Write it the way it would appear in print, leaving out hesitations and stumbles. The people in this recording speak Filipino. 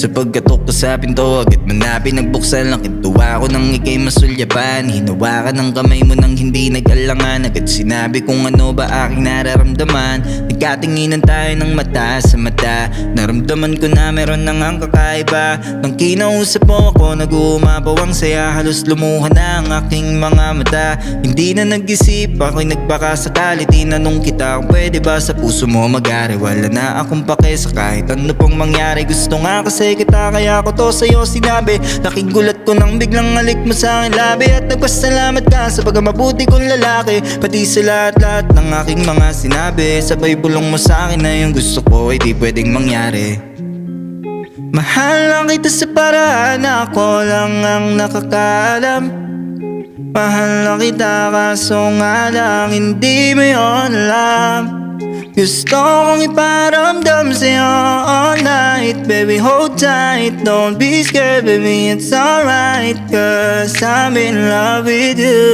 Sa pagkatok ko sa pinto, agad mo na pinagbuksan. Nakintuwa ko nang ikay masulyapan. Hinawakan ng kamay mo nang hindi nag-alangan. Agad sinabi kung ano ba aking nararamdaman. Nagkatinginan tayo ng mata sa mata. Naramdaman ko na meron nang ang kakaiba. Nang kinausap mo ako, nag-uumapaw ang saya. Halos lumuha na ang aking mga mata. Hindi na nag-isip, ako'y nagbakasakali. Tinanong kita kung pwede ba sa puso mo mag-ari. Wala na akong pake sa kahit ano pang mangyari. Gusto nga kasi kita kaya ko to sa'yo sinabi. Laking gulat ko nang biglang halik mo sa aking labi. At nagpasalamat ka sa pagkamabuti kong lalaki. Pati sa lahat-lahat ng aking mga sinabi. Sabay bulong mo sa akin na yung gusto ko ay di pwedeng mangyari. Mahal lang kita sa paraan na ako lang ang nakakaalam. Mahal lang kita kaso nga lang hindi mo yun alam. Gusto kong iparamdam sa'yo all night. Baby, hold tight, don't be scared, baby, it's alright. Cause I'm in love with you.